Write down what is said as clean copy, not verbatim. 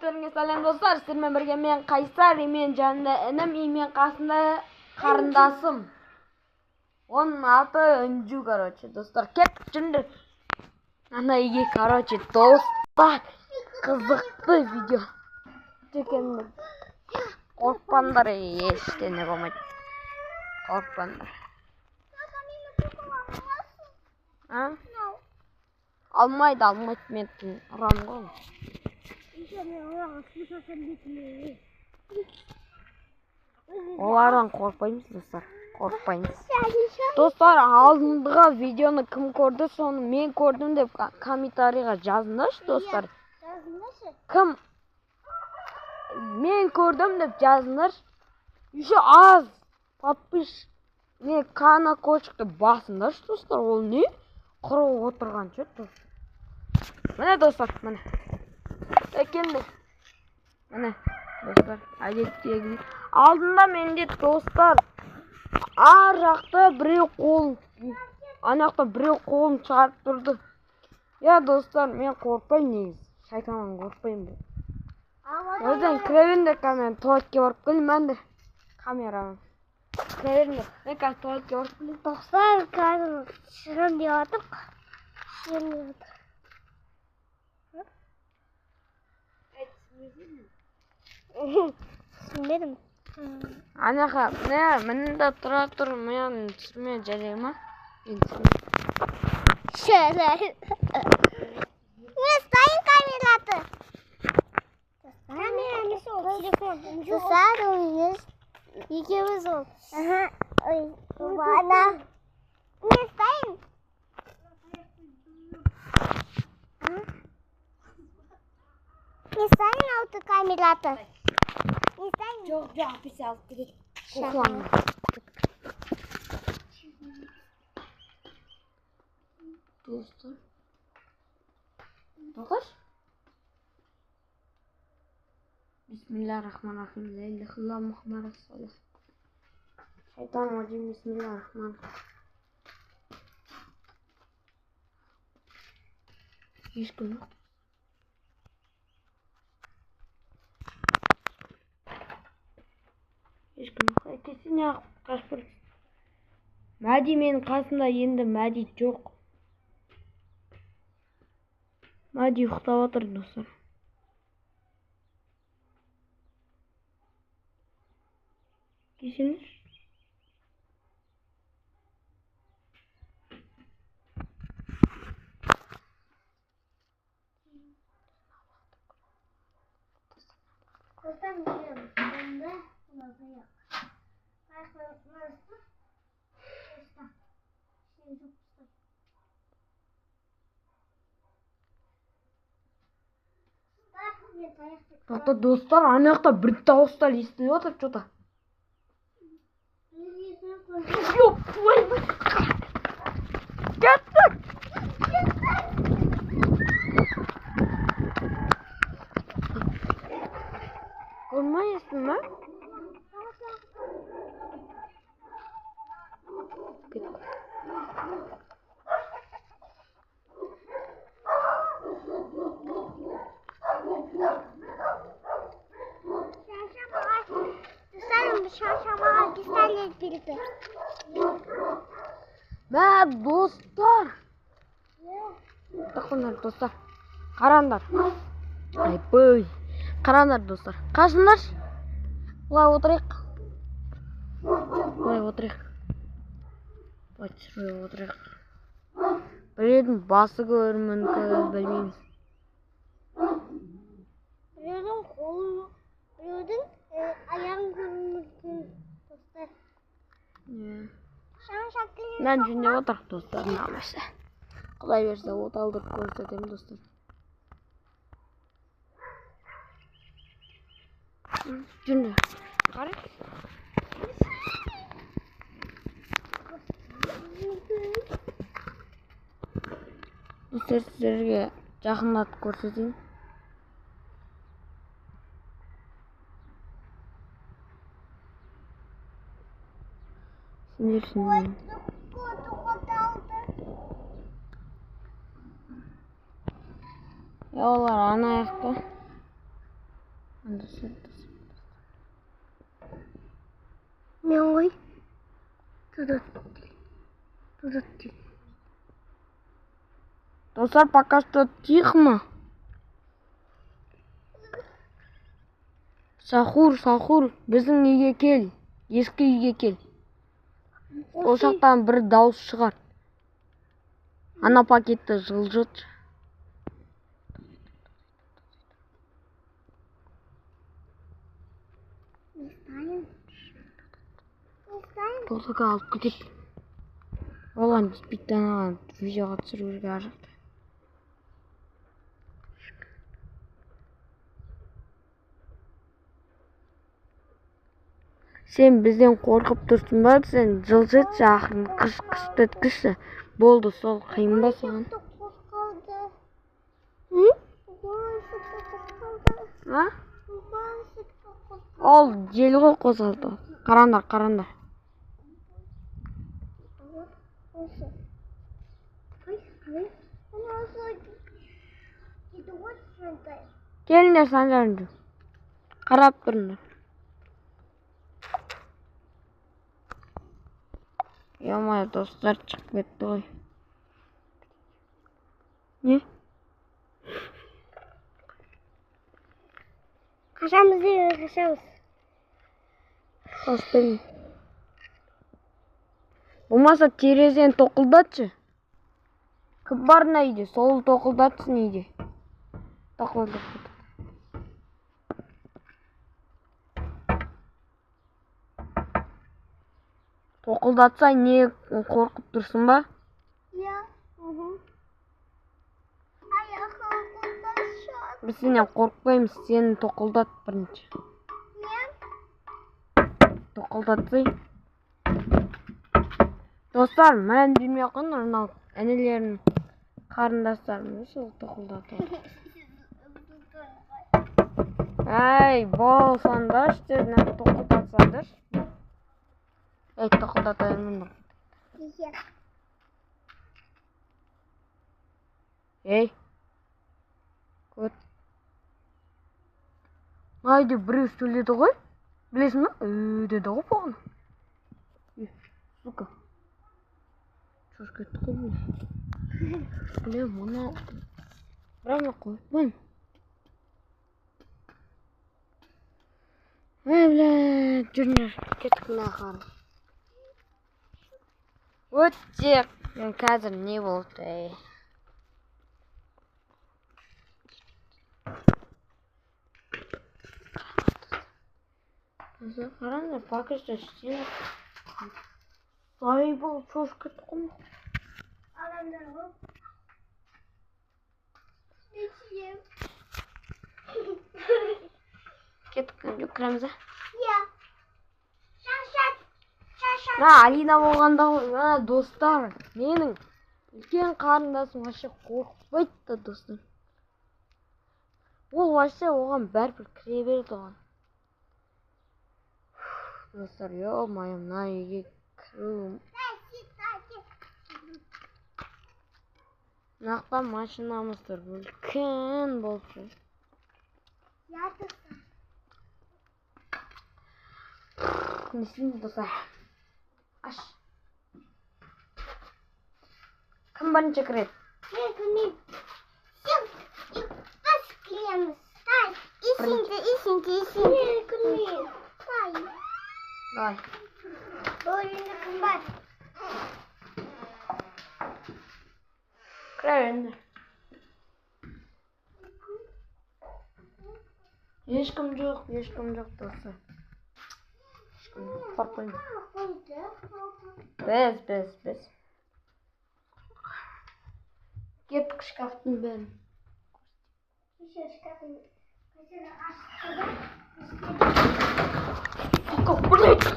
Барлықтарыңызға сәлем достар. Сіздермен бірге мен Қайсар, мен жанында інім, мен қасында қарындасым. Оның аты Үнжу, короче, достар. Кеп жүріңдер. Ана үйге, короче, достар. Қызықты видео. Чекендер. Қорықпаңдар, ештеңе болмайды. Қорықпаңдар. Алмайды, мен ұрам ғой. Олардан қорықпаймыз, достар. Қорықпаймыз. Достар, алдыңғы видеоны кім көрді, соны мен көрдім деп комментарийға жазыңдаршы, достар. Кім мен көрдім деп жазыңдаршы. Еще аз подписчик колокольчикті басыңдаршы, достар. Ол не? Құрып отырған ше, достар. Міне, достар, міне. Екенді. Міне, достар, әдеттегі. Алдында менде, достар, ар жақта біреу қолын, ана жақта біреу қолын шығарып тұрды. Я, достар, мен қорықпаймын негіз. Шайтаннан қорықпаймын. Өзен кіре камера, туалетке барып келейін, мен де камерамен. Кіре беріңдер. Мен қазір туалетке барып келейін. Достар, қазір шырын деп атып. Түсінбедім. Анаға, мінді тұра тұр, мен түсірме жарай ма? Шырын. Мен стайын камераты. Камераны сол, телефон. Достар, ойыңыз. Екеуіз ол. Ой, бана. Мен стайын. Не стайын ауты камераты. Не стайын. Жоқ, апесі алып кетеді. Шағын. Достар. Тоқаш? Бисмиллахир-рахманир-рахим. Ла иляха илlallah Мухаммад расулуллах. Шайтан раджим. Бисмиллахир-рахманир-рахим. Ешкім жоқ. Ешкім жоқ. Әкесіне ақып қашып бір. Мәди менің қасында, енді Мәди жоқ. Мәди ұйықтап отыр, достар. Кесіңдер. Dostlar, biliyorum. Bunda kulakı yok. Nasıl? Достар, ана жақта бір дауыстар естіліп отыр, что-то. Ёп, твою мать! Кеттік! Көрмейсің ма? Şaşamağa güzellik birlikte. Мә, достар! Тоқтаңдар, достар. Қараңдар. Айбөй. Қараңдар, достар. Қашыңдар. Бұлай отырайық. Біреудің басы көрі мүмкін, білмейміз. Біреудің қолы, біреудің аяғын көрі мүмкін, достар. Мен жүнде отыр, достар, намысы. Құдай берсе, оталдық көрсетем, достар. Жүнде. Қарай. Достар, сіздерге жақындатып көрсетейін. Сендерсің. Олар ана жақта. Мен ғой. Тут. Достар, пока что тихо. Сахур, біздің үйге кел. Ескі үйге кел. Ол жақтан бір дауыс шығар. Ана пакетті жылжыт. Не знаю. Толыға алып кетіп. Олан біз биттен алған видеоға түсіруге ажықты. Сен бізден қорқып тұрсың ба? Сен жылжытшы, ақырын қыш еткіші. Болды, сол қиын ба саған? А? Ол жел ғой қозғалды. Қараңдар. Келіңдер санжарыңды. Қарап тұрыңдар. Ё-моё, достар шығып кетті ғой. Не? Қашамыз. Қаспен. Болмаса терезені тоқылдатшы. Кім бар мына үйде? Сол тоқылдатсын үйде. Тоқылдатса не қорқып тұрсың ба? Иә. Біз сенен қорқпаймыз, сені тоқылдат бірінші. Тоқылдатсай. Достар, мән білмей қойыңдар, мынау інілерінің қарындастарым сол тоқылдатып. Әй, болсаңдаршы дедім, тоқылдатсаңдаршы. Эй, тоқылдата бермеңдер. Ей. Көт. Айды біреу сөйледі ғой. Білесің ба? Деді ғой бұған. Сука. Шош кетті ғой бұл. Біле, мұны. Бірақ қойып. Ай, біле, жүріңдер. Кеттік мына қарым. Өтте. Мен қазір не болды? Қараңдар, пакетті істейін. Ай, бұл шош кетті ғой. Адамдар ғой. Кеттік, жүкіреміз, а? Иә. Шашат. Алина болғанда ғой, достар. Менің үлкен қарындасым вообще қорқпайды, достар. Ол вообще оған бәрібір кіре берді оған. Достар, ё-моё, мына үйге кіру. Мынақта машинамыз тұр, үлкен болып жүр. Не істейміз, достар? Аш. Кім бірінші кіреді? Мен кірмеймін. Сен біз кіреміз. Исіңді. Мен кірмеймін. Давай. Ойында кім бар? Кіре беріңдер. Ешкім жоқ, достар. Қорқпаймын. Біз. Кеттік шкафтың бәрін. Шкафтың бәрін. Сука, блядь!